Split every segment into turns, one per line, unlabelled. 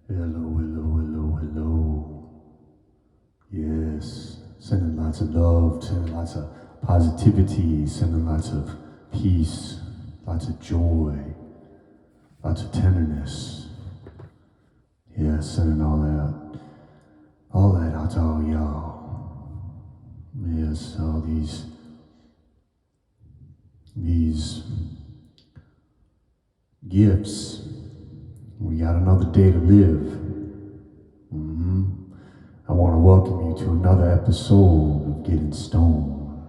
Hello, hello, hello, hello. Yes, sending lots of love, sending lots of positivity, sending lots of peace, lots of joy, lots of tenderness. Yeah, sending all that out to all y'all. Yes, all these gifts. We got another day to live. I want to welcome you to another episode of Getting Stoned.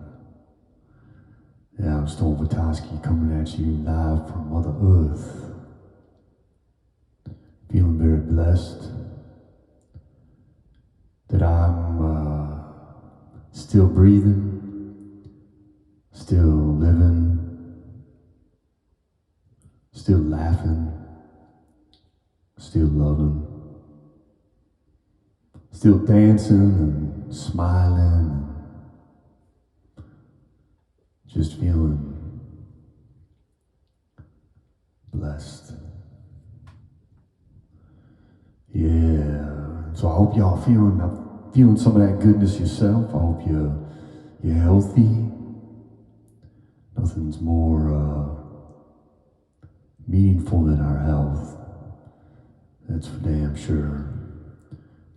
Yeah, I'm Stone Vitoski coming at you live from Mother Earth. Feeling very blessed that I'm still breathing, still living, still laughing, still loving, still dancing and smiling and just feeling blessed. Yeah, so I hope y'all feeling some of that goodness yourself. I hope you're healthy. Nothing's more meaningful than our health. That's for damn sure.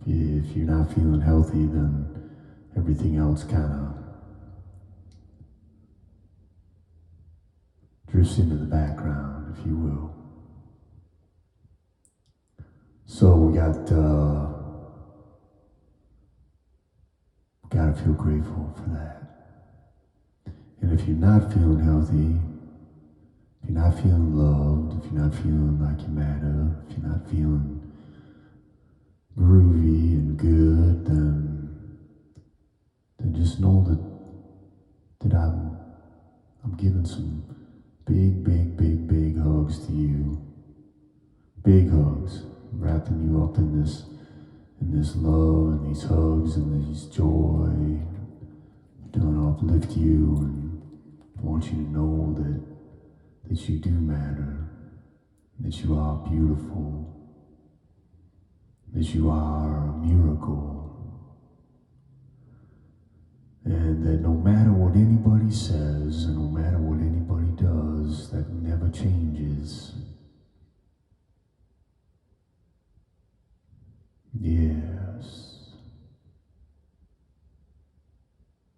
If you're not feeling healthy, then everything else kind of drifts into the background, if you will. So we gotta feel grateful for that. And if you're not feeling healthy, if you're not feeling loved, if you're not feeling like you matter, if you're not feeling groovy and good, then just know that I'm giving some big hugs to you. Big hugs, wrapping you up in this love and these hugs and these joy. Gonna uplift you and want you to know that you do matter, that you are beautiful, that you are a miracle, and that no matter what anybody says and no matter what anybody does, that never changes. Yes.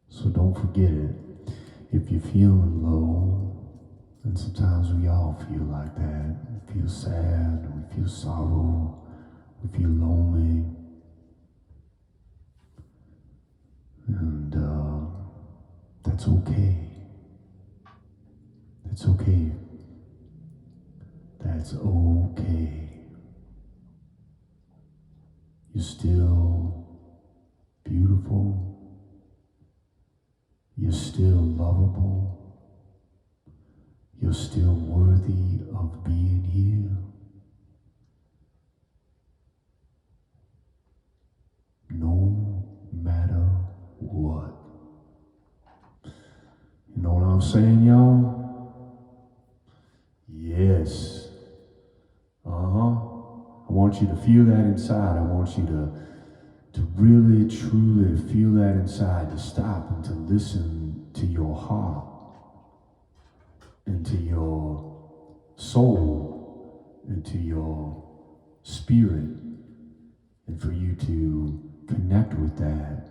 So don't forget it. If you're feeling low, and sometimes we all feel like that, we feel sad, we feel sorrow, we feel lonely, and that's okay. That's okay. That's okay. You're still beautiful. You're still lovable. You're still worthy of being here. No matter what. You know what I'm saying, y'all? Yes. I want you to feel that inside. I want you to really, truly feel that inside, to stop and to listen to your heart and to your soul and to your spirit, and for you to connect with that,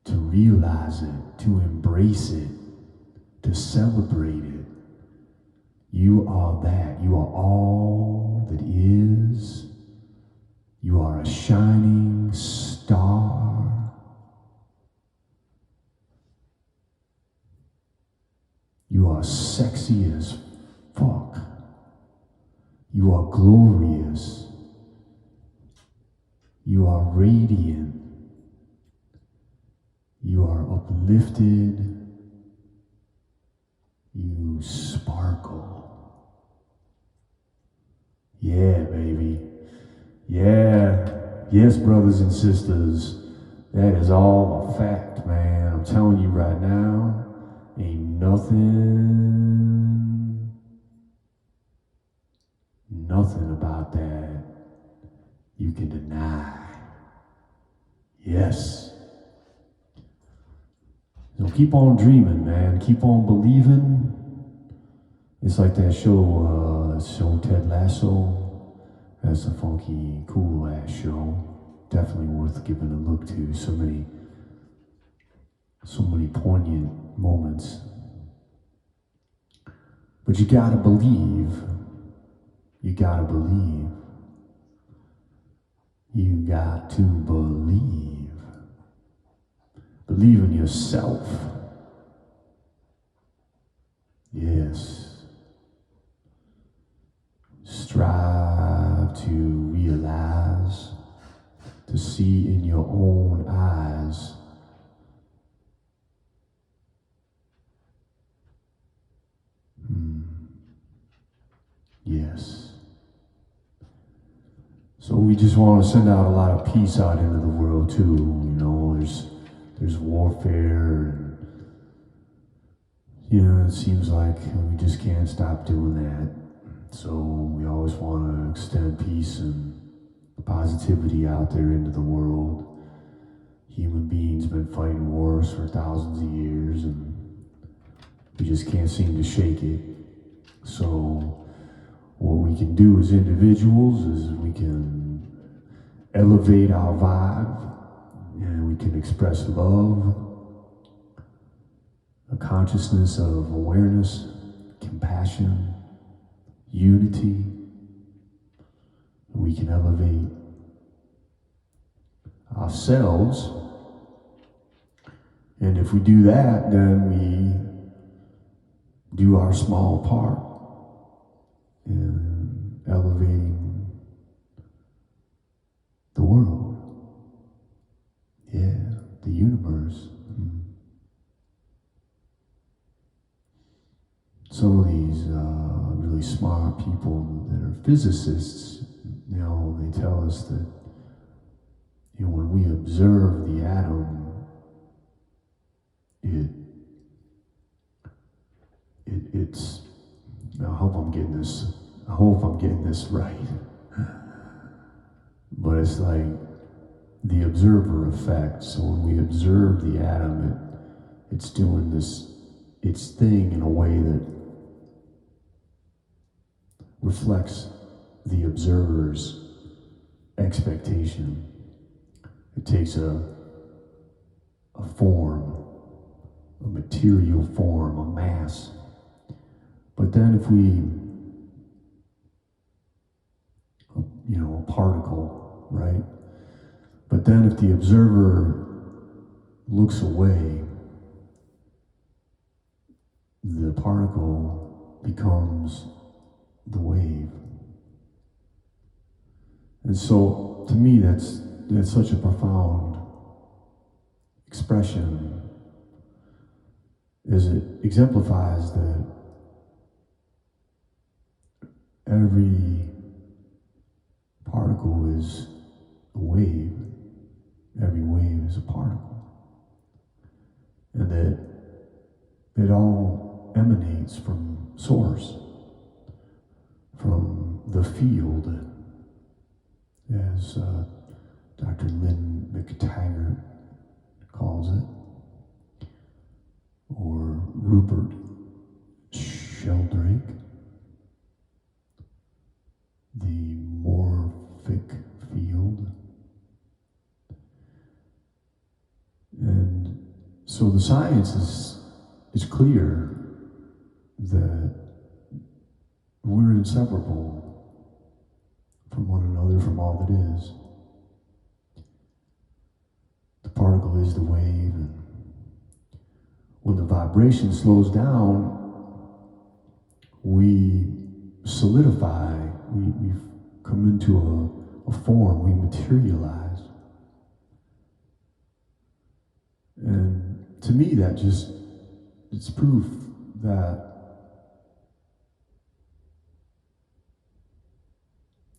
to realize it, to embrace it, to celebrate it. You are that. You are all that is. You are a shining star. You are sexy as fuck. You are glorious. You are radiant. You are uplifted. You sparkle. Yeah, baby. Yeah. Yes, brothers and sisters. That is all a fact, man. I'm telling you right now, ain't nothing about that you can deny. Yes. So keep on dreaming, man. Keep on believing. It's like that show Ted Lasso. That's a funky, cool ass show. Definitely worth giving a look to. So many poignant moments. But you gotta believe. You gotta believe. You got to believe. Believe in yourself. Yes. Strive to realize, to see in your own eyes Yes. So we just want to send out a lot of peace out into the world too. You know, there's warfare, and it seems like we just can't stop doing that. So we always want to extend peace and positivity out there into the world. Human beings been fighting wars for thousands of years, and we just can't seem to shake it. So what we can do as individuals is we can elevate our vibe, and we can express love, a consciousness of awareness, compassion, unity. We can elevate ourselves, and if we do that, then we do our small part in elevating the world. Yeah, the universe. Some of these really smart people that are physicists, you know, they tell us that, you know, when we observe the atom, it's, I hope I'm getting this right. But it's like the observer effect. So when we observe the atom, it's doing its thing in a way that reflects the observer's expectation. It takes a form, a material form, a mass. But then if we, you know, a particle, right? But then if the observer looks away, the particle becomes the wave. And so, to me, that's such a profound expression, as it exemplifies that every particle is a wave. Every wave is a particle. And that it all emanates from source, from the field, as Dr. Lynn McTaggart calls it, or Rupert Sheldrake, the morphic field. And so the science is clear that we're inseparable from one another, from all that is. The particle is the wave, and when the vibration slows down, we solidify, we've come into a form, we materialize. And to me, it's proof that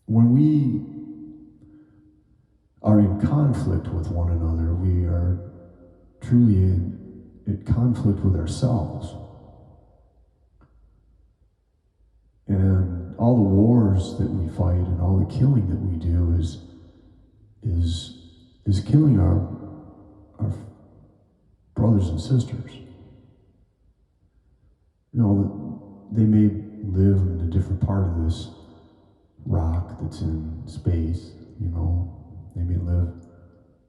when we are in conflict with one another, we are truly in conflict with ourselves. And all the wars that we fight and all the killing that we do is killing our brothers and sisters. You know, they may live in a different part of this rock that's in space, you know. They may live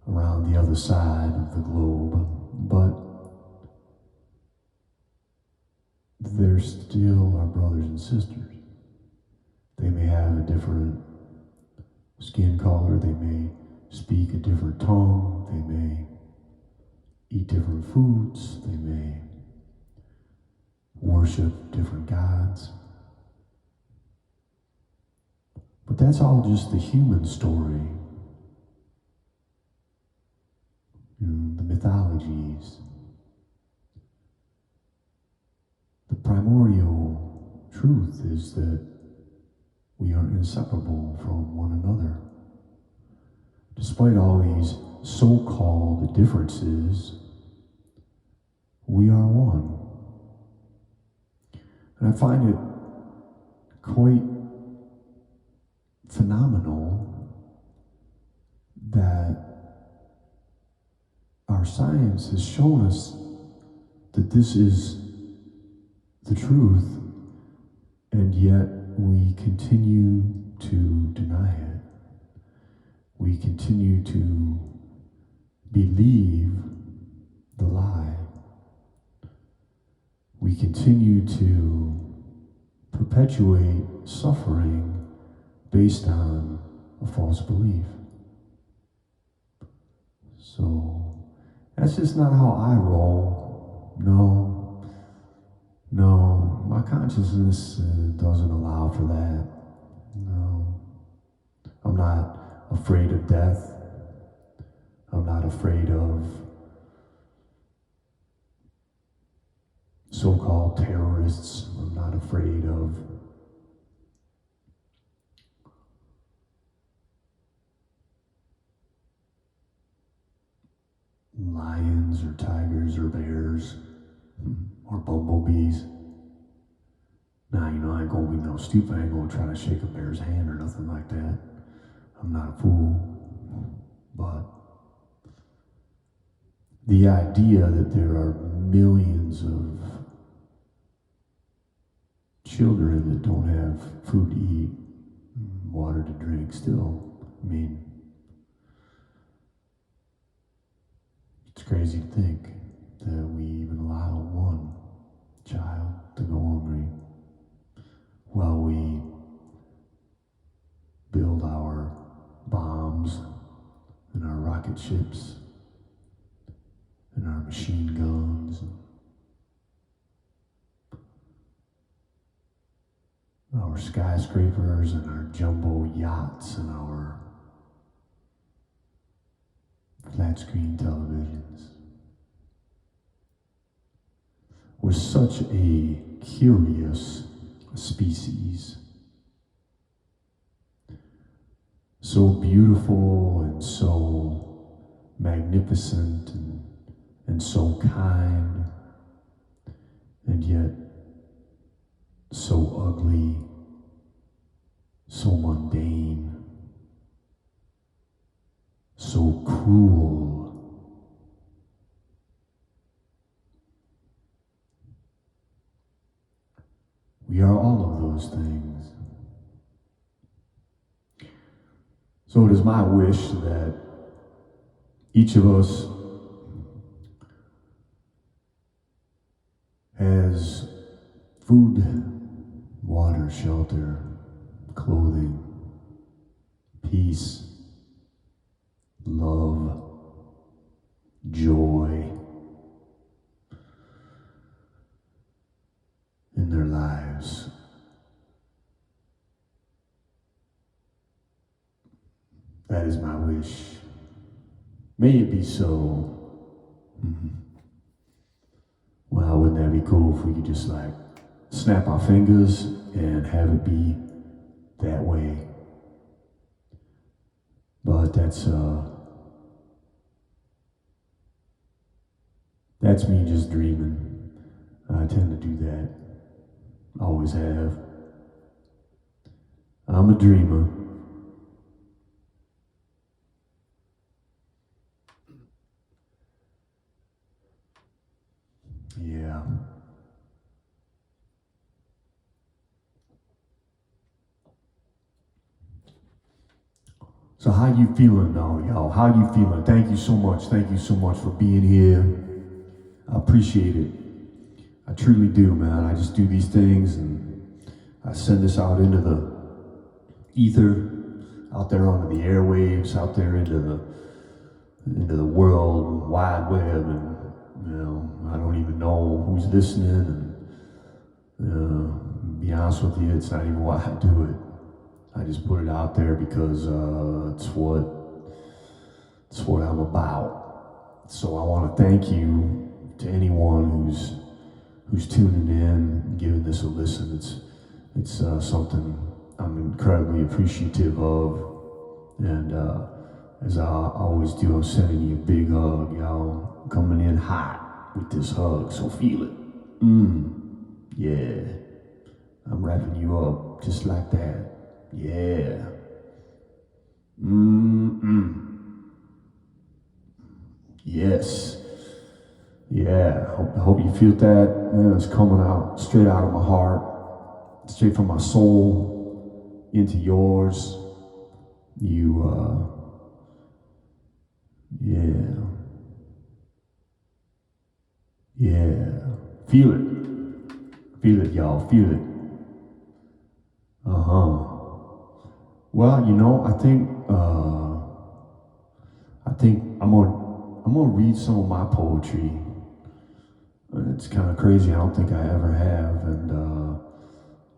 around the other side of the globe, but they're still our brothers and sisters. They may have a different skin color, they may speak a different tongue, they may eat different foods, they may worship different gods. But that's all just the human story. You know, the mythologies. The primordial truth is that we are inseparable from one another. Despite all these so-called differences, we are one. And I find it quite phenomenal that our science has shown us that this is the truth, and yet we continue to deny it. We continue to believe the lie. We continue to perpetuate suffering based on a false belief. So that's just not how I roll. No, my consciousness doesn't allow for that. No, I'm not afraid of death. I'm not afraid of so-called terrorists. I'm not afraid of lions or tigers or bears or bumblebees. Now, you know, I ain't gonna be no stupid. I ain't gonna try to shake a bear's hand or nothing like that. I'm not a fool. But the idea that there are millions of children that don't have food to eat, water to drink still, I mean, it's crazy to think that we even allow one child to go hungry while we build our bombs and our rocket ships and our machine guns and our skyscrapers and our jumbo yachts and our flat screen televisions. We're such a curious species. So beautiful and so magnificent and so kind, and yet so ugly, so mundane, so cruel. We are all of those things. So it is my wish that each of us has food, water, shelter, clothing, peace, love, joy in their lives. That is my wish. May it be so. Wow, wouldn't that be cool if we could just like snap our fingers and have it be that way? But that's me just dreaming. I tend to do that. Always have. I'm a dreamer. Yeah. So how you feeling now, y'all? How you feeling? Thank you so much. Thank you so much for being here. I appreciate it. I truly do, man. I just do these things and I send this out into the ether, out there onto the airwaves, out there into the world wide web, and I don't even know who's listening. And be honest with you, it's not even why I do it. I just put it out there because it's what I'm about. So I want to thank you to anyone who's tuning in, giving this a listen. It's something I'm incredibly appreciative of, and as I always do, I'm sending you a big hug, y'all. I'm coming in hot with this hug, so feel it. Yeah, I'm wrapping you up just like that. Yeah. Yes. Yeah. I hope you feel that. Man, it's coming out straight out of my heart, straight from my soul into yours. Yeah. Feel it, y'all. Feel it. Well, I think I'm gonna read some of my poetry. It's kind of crazy. I don't think I ever have, and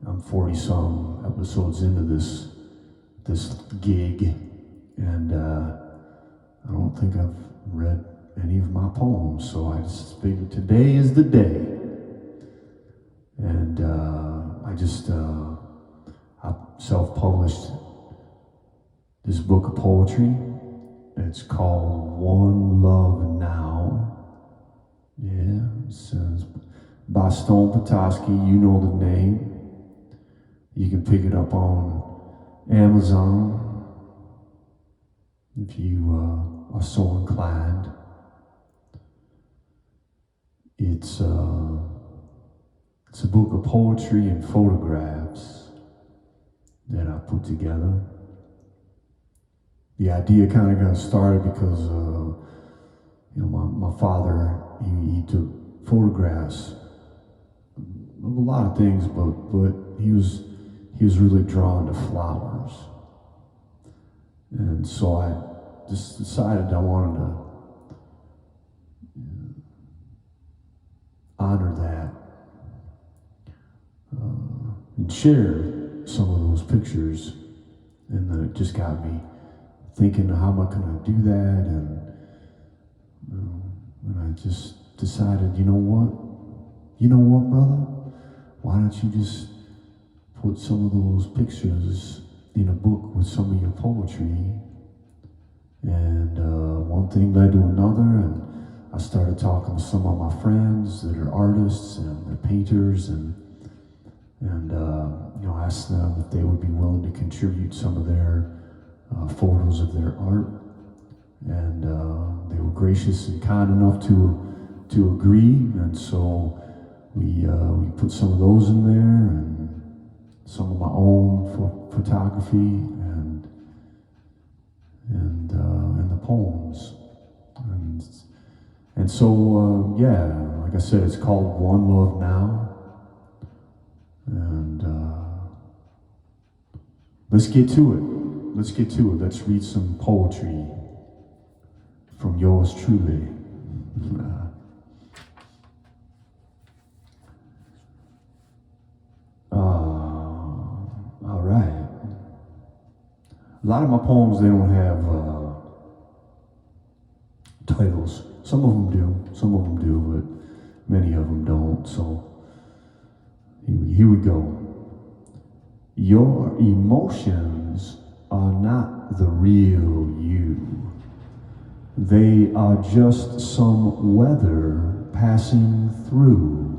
I'm 40-some episodes into this gig, and I don't think I've read any of my poems. So I just figured today is the day, and I self-published this book of poetry. It's called One Love Now. Yeah, it's by Stone Petoskey. You know the name. You can pick it up on Amazon if you are so inclined. It's a book of poetry and photographs that I put together. The idea kind of got started because, my father, he took photographs of a lot of things, but he was really drawn to flowers. And so I just decided I wanted to honor that and share some of those pictures. And then it just got me thinking, how am I going to do that? And I just decided, you know what, brother? Why don't you just put some of those pictures in a book with some of your poetry? And one thing led to another, and I started talking to some of my friends that are artists and they're painters, and asked them if they would be willing to contribute some of their photos of their art, and they were gracious and kind enough to agree, and so we put some of those in there, and some of my own photography, and the poems, and so like I said, it's called One Love Now, and let's get to it. Let's read some poetry from yours truly. All right. A lot of my poems, they don't have titles. Some of them do, but many of them don't. So here we go. Your emotions are not the real you. They are just some weather passing through.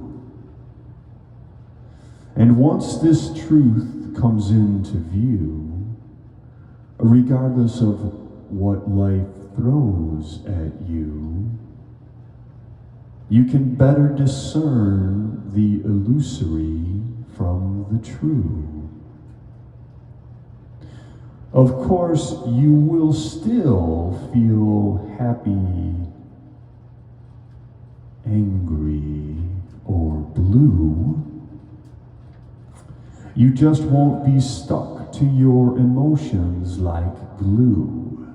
And once this truth comes into view, regardless of what life throws at you, you can better discern the illusory from the true. Of course, you will still feel happy, angry, or blue. You just won't be stuck to your emotions like glue.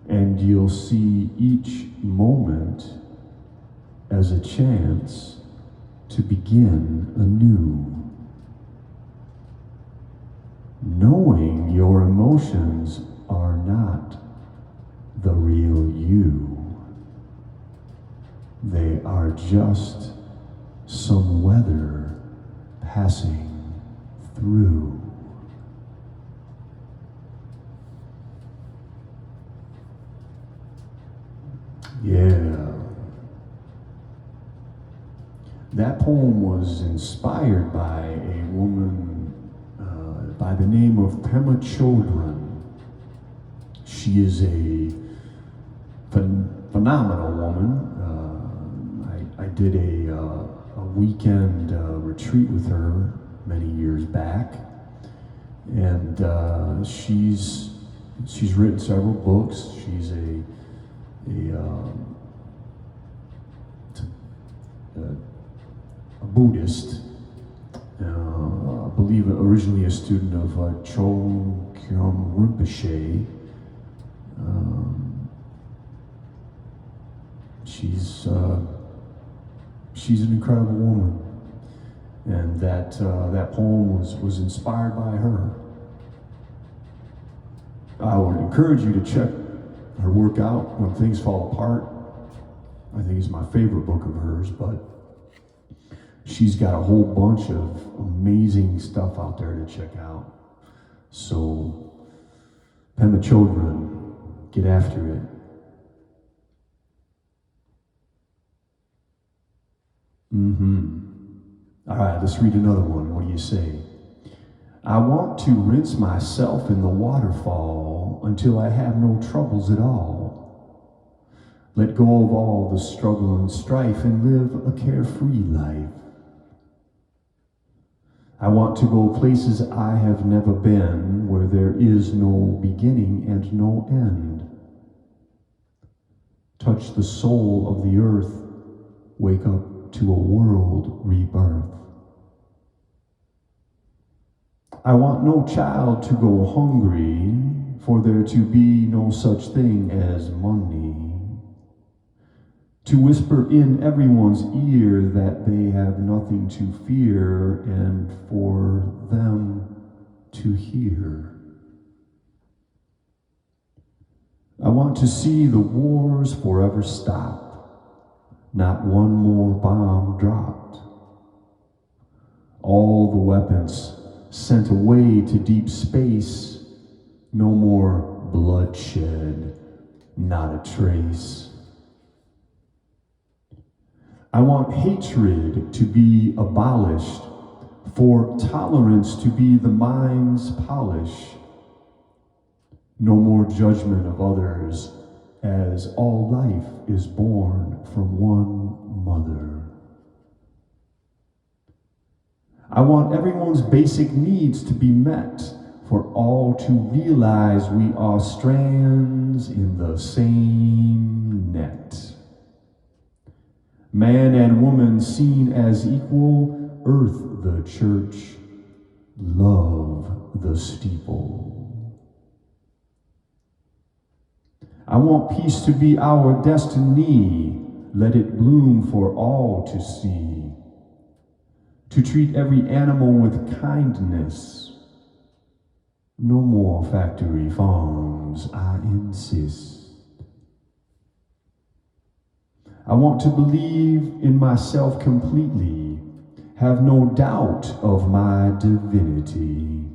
And you'll see each moment as a chance to begin anew. Knowing your emotions are not the real you. They are just some weather passing through. Yeah. That poem was inspired by a woman by the name of Pema Chodron. She is a phenomenal woman. I did a weekend retreat with her many years back, and she's written several books. She's a Buddhist, I believe originally a student of Chögyam Rinpoche. She's an incredible woman, and that poem was inspired by her. I would encourage you to check her work out, When Things Fall Apart. I think it's my favorite book of hers, but she's got a whole bunch of amazing stuff out there to check out. So, Pema Chodron, get after it. All right, let's read another one. What do you say? I want to rinse myself in the waterfall until I have no troubles at all. Let go of all the struggle and strife and live a carefree life. I want to go places I have never been, where there is no beginning and no end. Touch the soul of the earth, wake up to a world rebirth. I want no child to go hungry, for there to be no such thing as money. To whisper in everyone's ear that they have nothing to fear, and for them to hear. I want to see the wars forever stop, not one more bomb dropped. All the weapons sent away to deep space, no more bloodshed, not a trace. I want hatred to be abolished, for tolerance to be the mind's polish. No more judgment of others, as all life is born from one mother. I want everyone's basic needs to be met, for all to realize we are strands in the same net. Man and woman seen as equal, earth the church, love the steeple. I want peace to be our destiny, let it bloom for all to see. To treat every animal with kindness, no more factory farms, I insist. I want to believe in myself completely, have no doubt of my divinity.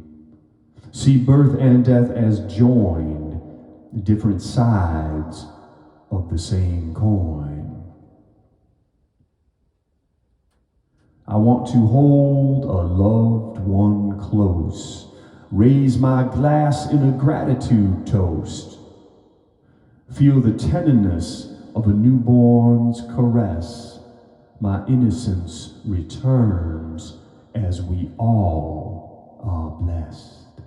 See birth and death as joined, different sides of the same coin. I want to hold a loved one close, raise my glass in a gratitude toast, feel the tenderness of a newborn's caress. My innocence returns as we all are blessed.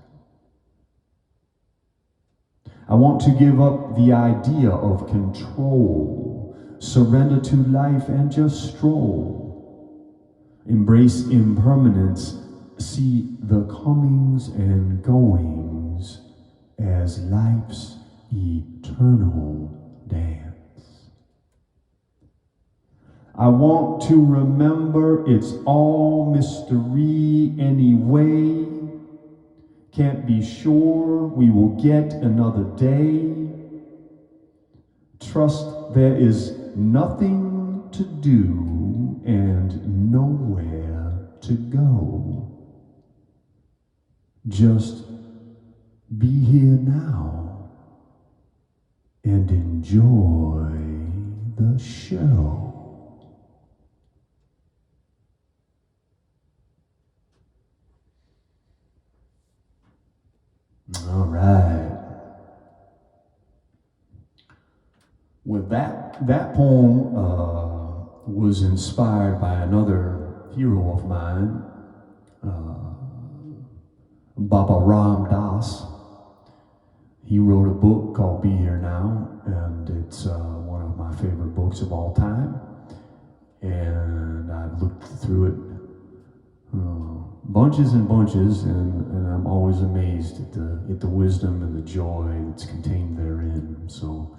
I want to give up the idea of control, surrender to life and just stroll. Embrace impermanence, see the comings and goings as life's eternal dance. I want to remember it's all mystery anyway. Can't be sure we will get another day. Trust there is nothing to do and nowhere to go. Just be here now and enjoy the show. All right. Well, that poem was inspired by another hero of mine, Baba Ram Das. He wrote a book called Be Here Now, and it's one of my favorite books of all time. And I've looked through it bunches and bunches, and I'm always amazed at the wisdom and the joy that's contained therein. So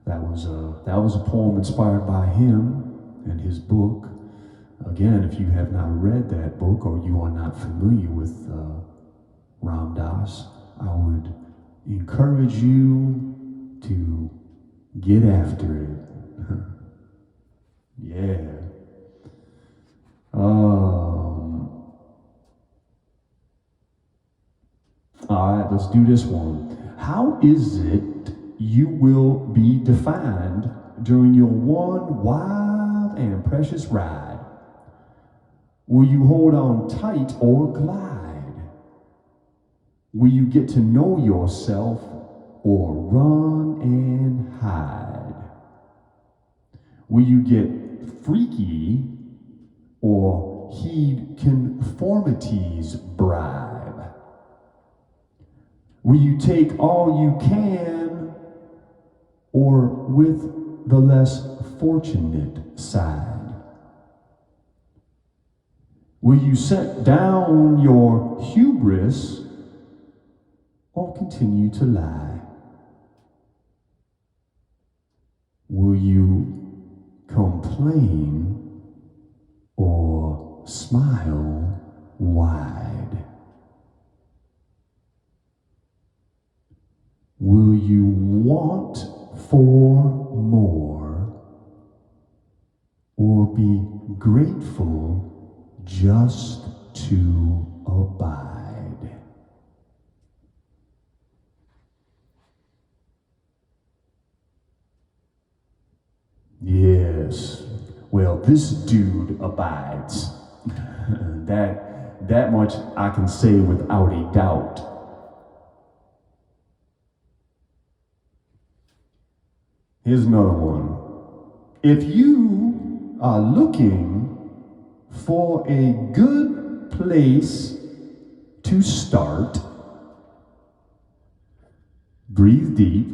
that was a poem inspired by him and his book. Again, if you have not read that book or you are not familiar with Ram Dass, I would encourage you to get after it. Yeah. All right, let's do this one. How is it you will be defined during your one wild and precious ride? Will you hold on tight or glide? Will you get to know yourself or run and hide? Will you get freaky or heed conformity's bribe? Will you take all you can, or with the less fortunate side? Will you set down your hubris, or continue to lie? Will you complain, or smile wide? Will you want for more, or be grateful just to abide? Yes, well, this dude abides. that much I can say without a doubt. Here's another one. If you are looking for a good place to start, breathe deep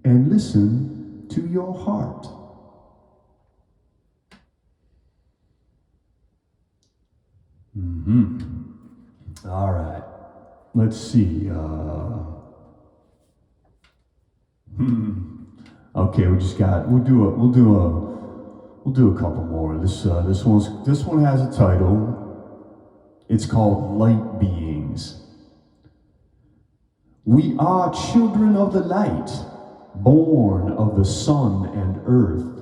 and listen to your heart. All right. Let's see. Okay, we'll do a couple more. This one has a title. It's called Light Beings. We are children of the light, born of the sun and earth.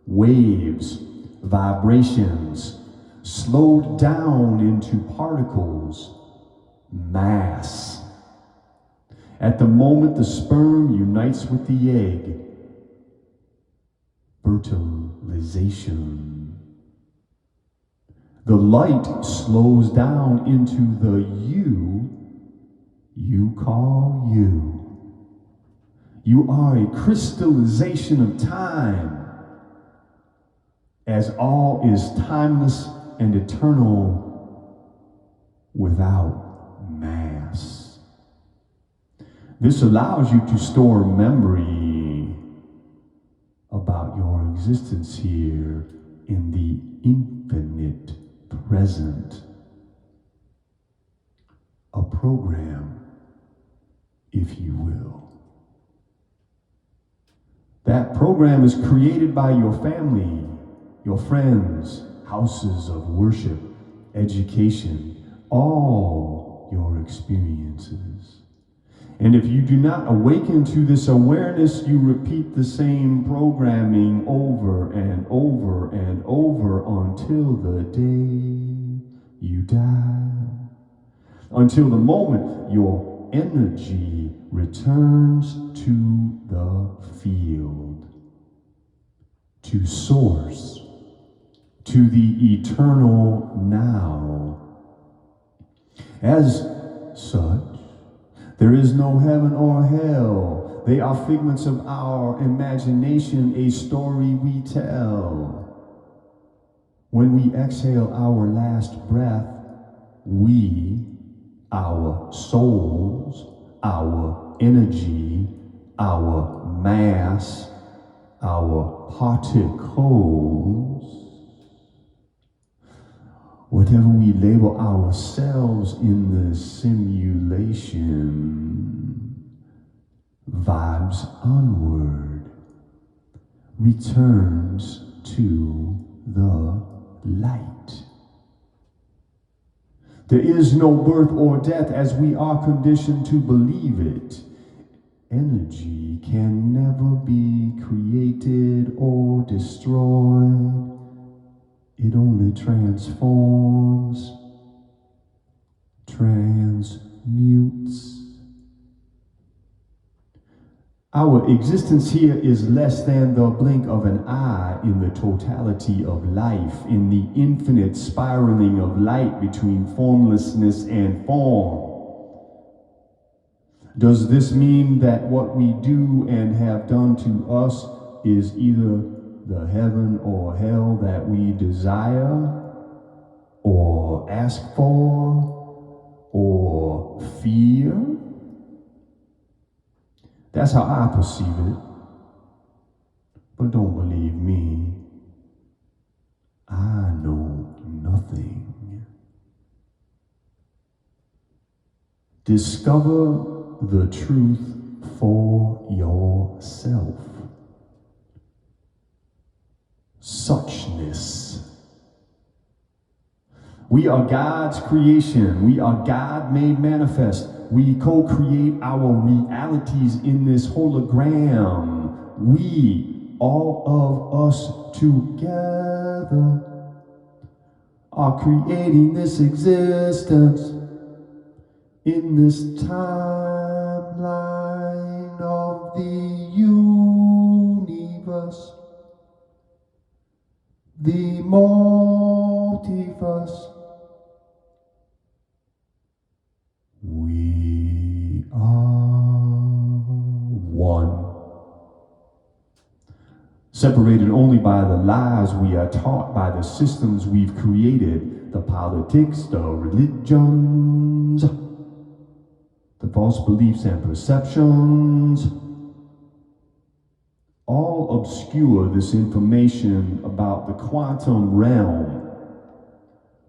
Waves, vibrations, slowed down into particles, mass. At the moment the sperm unites with the egg, fertilization. The light slows down into the you call you. You are a crystallization of time, as all is timeless and eternal without mass. This allows you to store memory about your existence here in the infinite present. A program, if you will. That program is created by your family, your friends, houses of worship, education, all your experiences. And if you do not awaken to this awareness, you repeat the same programming over and over and over until the day you die. Until the moment your energy returns to the field, to source, to the eternal now. As such, there is no heaven or hell. They are figments of our imagination, a story we tell. When we exhale our last breath, we, our souls, our energy, our mass, our particles, whatever we label ourselves in the simulation, vibes onward, returns to the light. There is no birth or death as we are conditioned to believe it. Energy can never be created or destroyed. It only transforms, transmutes. Our existence here is less than the blink of an eye in the totality of life, in the infinite spiraling of light between formlessness and form. Does this mean that what we do and have done to us is either the heaven or hell that we desire, or ask for, or fear? That's how I perceive it. But don't believe me. I know nothing. Discover the truth for yourself. Suchness. We are God's creation. We are God made manifest. We co-create our realities in this hologram. We, all of us together, are creating this existence in this timeline of the universe, the multiverse. We are one. Separated only by the lies we are taught, by the systems we've created, the politics, the religions, the false beliefs and perceptions, all obscure this information about the quantum realm,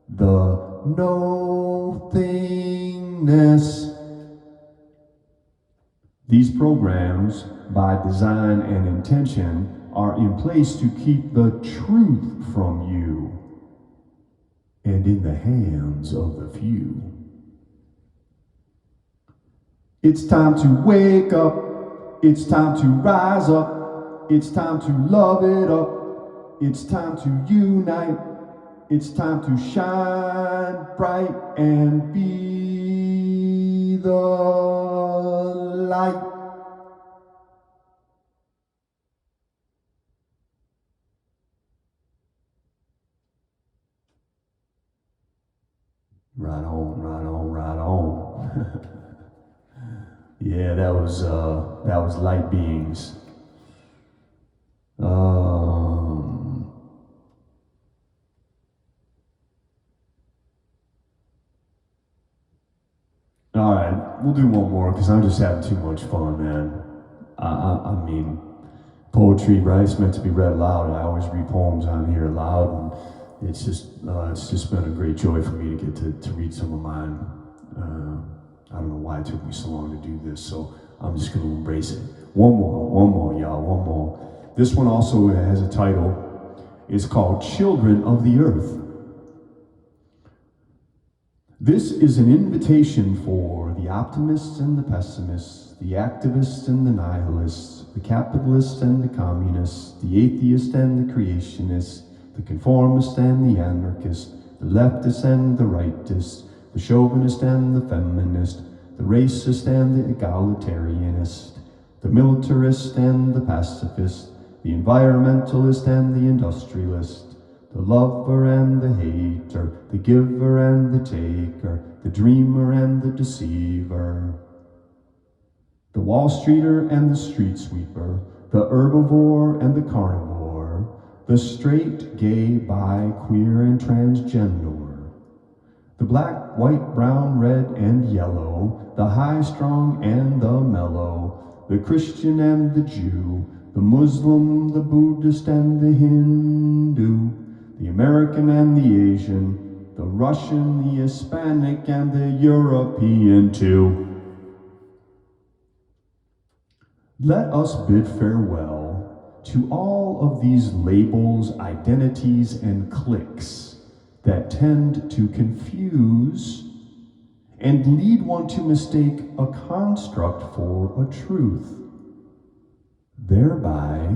the no-thingness. These programs, by design and intention, are in place to keep the truth from you and in the hands of the few. It's time to wake up. It's time to rise up. It's time to love it up. It's time to unite. It's time to shine bright and be the light. Yeah, that was Light Beings. Um, all right, we'll do one more because I'm just having too much fun, man. I mean, poetry, right? It's meant to be read aloud. I always read poems on here aloud, and it's just been a great joy for me to get to read some of mine. I don't know why it took me so long to do this, so I'm just going to embrace it. One more, y'all, one more. This one also has a title. It's called Children of the Earth. This is an invitation for the optimists and the pessimists, the activists and the nihilists, the capitalists and the communists, the atheist and the creationist, the conformist and the anarchist, the leftist and the rightist, the chauvinist and the feminist, the racist and the egalitarianist, the militarist and the pacifist, the environmentalist and the industrialist, the lover and the hater, the giver and the taker, the dreamer and the deceiver, the Wall Streeter and the street sweeper, the herbivore and the carnivore, the straight, gay, bi, queer, and transgender, the black, white, brown, red, and yellow, the high, strong, and the mellow, the Christian and the Jew, the Muslim, the Buddhist, and the Hindu, the American and the Asian, the Russian, the Hispanic, and the European too. Let us bid farewell to all of these labels, identities, and cliques that tend to confuse and lead one to mistake a construct for a truth, thereby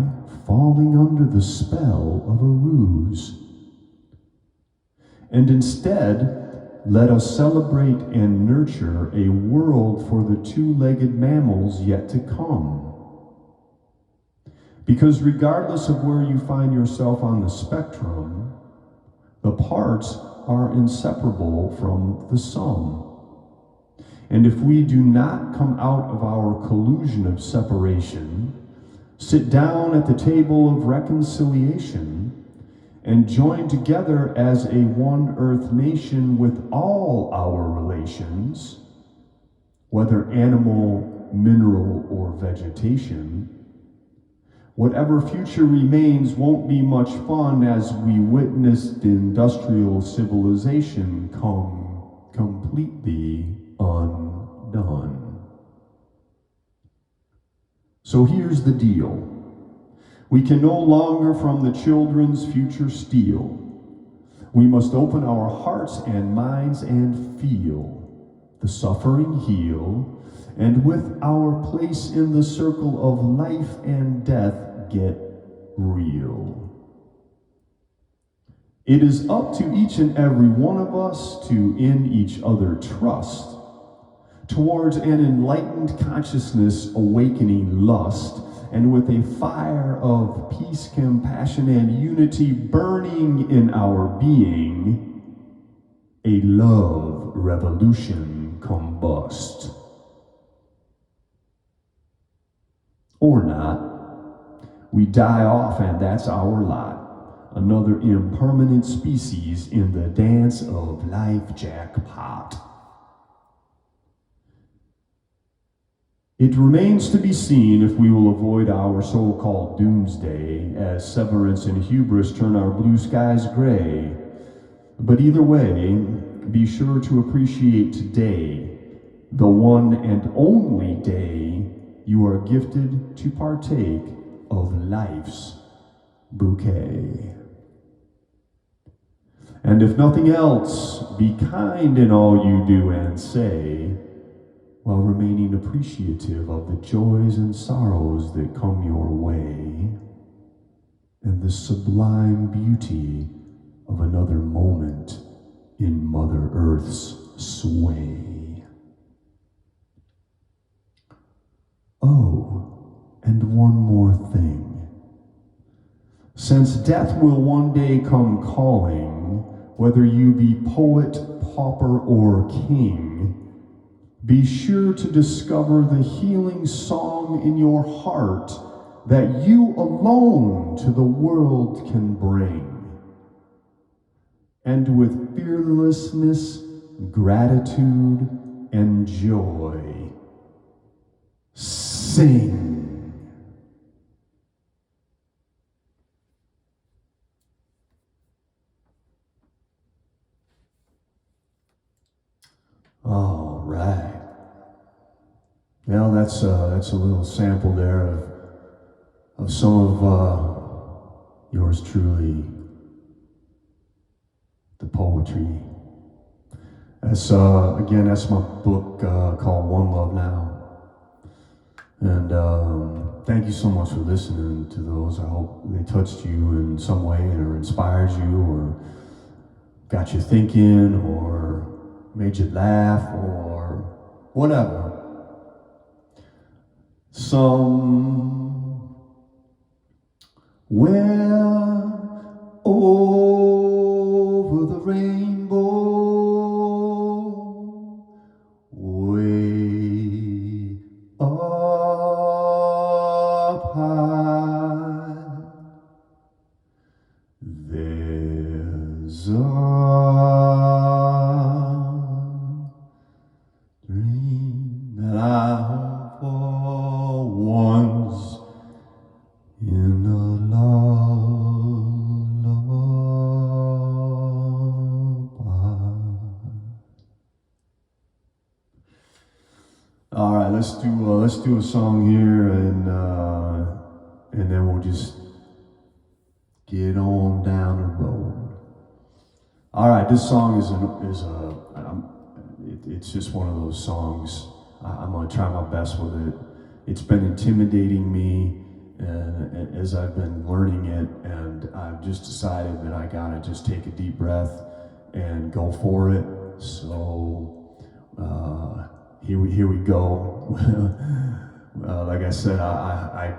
falling under the spell of a ruse. And instead, let us celebrate and nurture a world for the two-legged mammals yet to come. Because regardless of where you find yourself on the spectrum, the parts are inseparable from the sum. And if we do not come out of our collusion of separation, sit down at the table of reconciliation, and join together as a one earth nation with all our relations, whether animal, mineral, or vegetation, whatever future remains won't be much fun as we witnessed industrial civilization come completely undone. So here's the deal. We can no longer from the children's future steal. We must open our hearts and minds and feel the suffering heal, and with our place in the circle of life and death get real. It is up to each and every one of us to in each other trust, towards an enlightened consciousness awakening lust, and with a fire of peace, compassion, and unity burning in our being, a love revolution combust. Or not, we die off and that's our lot. Another impermanent species in the dance of life jackpot. It remains to be seen if we will avoid our so-called doomsday, as severance and hubris turn our blue skies gray. But either way, be sure to appreciate today, the one and only day you are gifted to partake of life's bouquet. And if nothing else, be kind in all you do and say, while remaining appreciative of the joys and sorrows that come your way, and the sublime beauty of another moment in Mother Earth's sway. Oh, and one more thing. Since death will one day come calling, whether you be poet, pauper, or king, Be sure to discover the healing song in your heart that you alone to the world can bring. And with fearlessness, gratitude, and joy, sing. All right. Well, that's a little sample there of some of yours truly, the poetry. That's again, that's my book called One Love Now. And thank you so much for listening to those. I hope they touched you in some way or inspired you or got you thinking or made you laugh or whatever. Somewhere over the rainbow, way up high, there's a dream that I hope for once in a lullaby. All right, let's do a song here, and then we'll just get on down the road. All right, this song it's just one of those songs. I'm gonna try my best with it. It's been intimidating me as I've been learning it, and I've just decided that I gotta just take a deep breath and go for it. So here we go. Like I said, I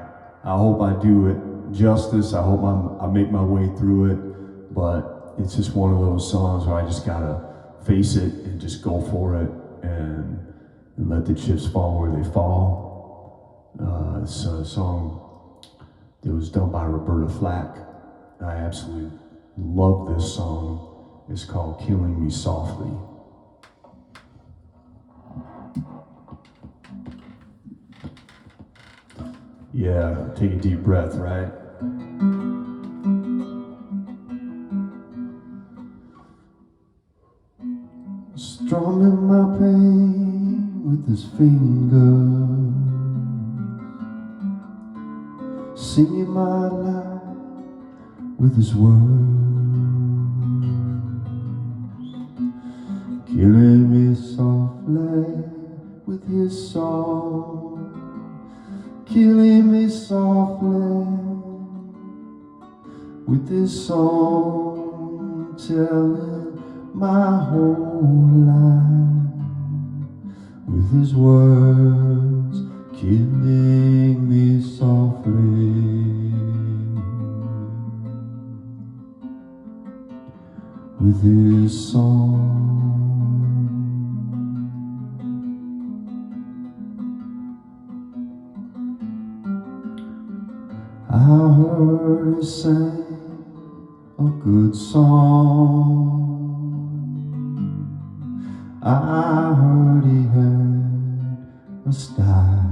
hope I do it justice. I hope I make my way through it, but it's just one of those songs where I just gotta face it and just go for it and let the chips fall where they fall. It's a song that was done by Roberta Flack. I absolutely love this song. It's called Killing Me Softly. Yeah, take a deep breath, right? Strumming my pain with his fingers, singing my life with his words, killing me softly with his song, killing me softly with his song, telling my whole life with his words, killing me softly with his song. I heard he sang a good song. I heard he had a style,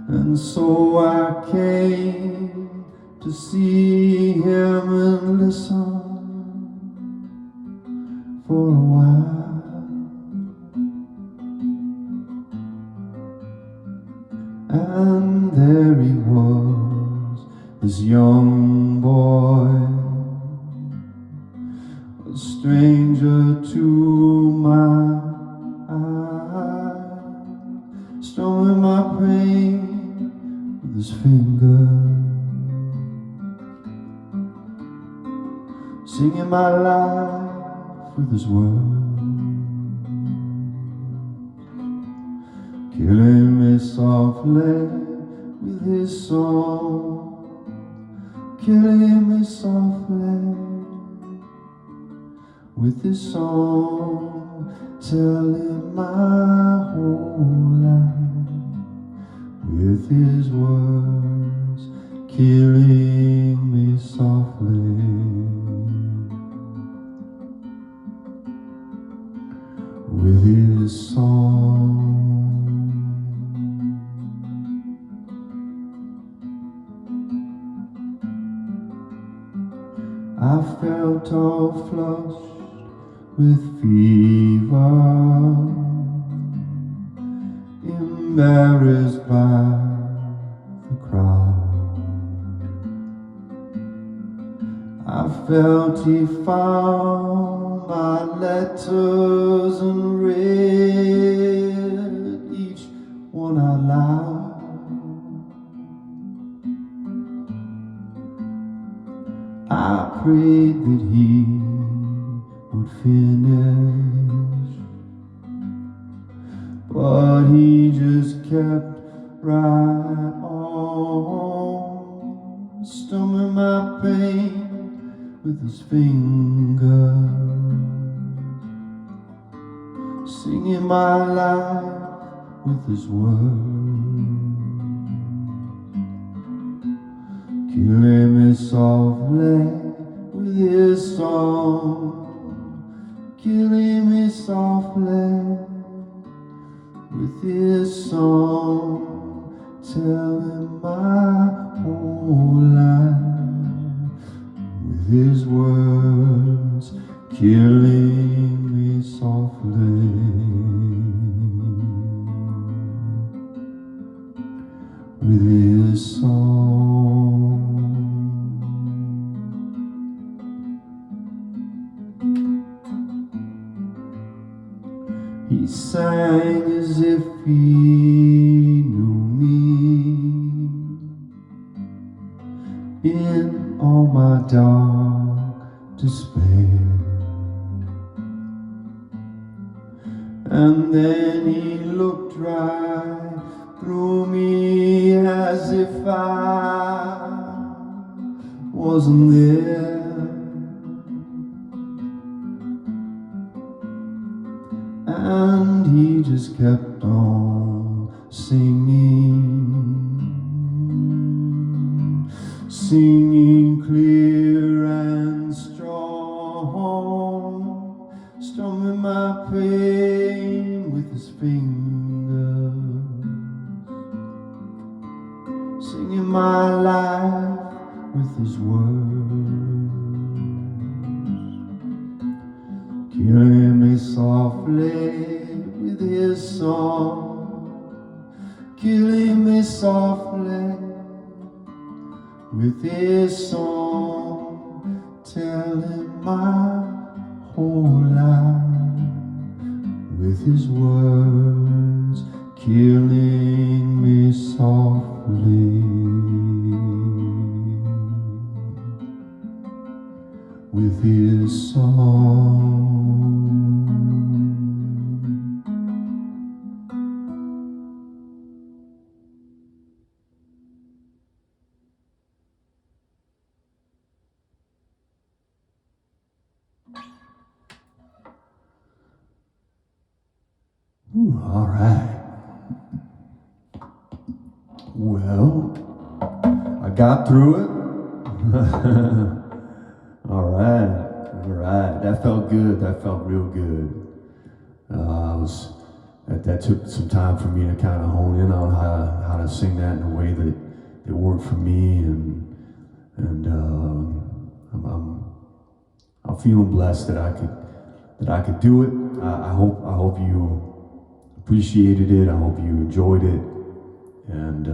and so I came to see him and listen for a while. And there he was, this young boy, a stranger to my eyes, strumming my pain with his fingers, singing my life with his words, killing me softly with his song, killing me softly with this song, telling my whole life, with his words, killing me softly, with his song. I felt all flushed with fever, embarrassed by the crowd. I felt he found my letters and read each one out loud. I prayed that he would finish, but he just kept right on, stomaching my pain with his fingers, singing my life with his words, killing me softly with his song, killing me softly with his song, telling my whole life, with his words, killing me softly, with his song. He sang as if he knew me in all my dark despair, and then he looked right through me as if I wasn't there. And he just kept on singing, singing clear and strong, strumming my pain with his fingers, singing my life with his words, killing me softly with his song, killing me softly with his song, telling my whole life with his words, killing me softly with his song. Ooh, all right. Well, I got through it. All right. That felt good. That felt real good. That took some time for me to kind of hone in on how to sing that in a way that worked for me, and I'm feeling blessed that I could do it. I hope you appreciated it. I hope you enjoyed it, and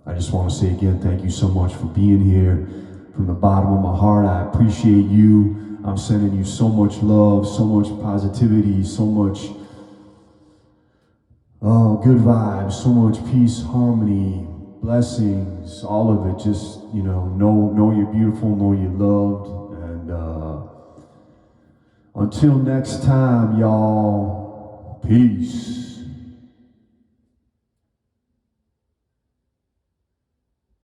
I just want to say again, thank you so much for being here. From the bottom of my heart, I appreciate you. I'm sending you so much love, so much positivity, so much good vibes, so much peace, harmony, blessings, all of it. Just, know you're beautiful, know you're loved, and until next time, y'all, peace.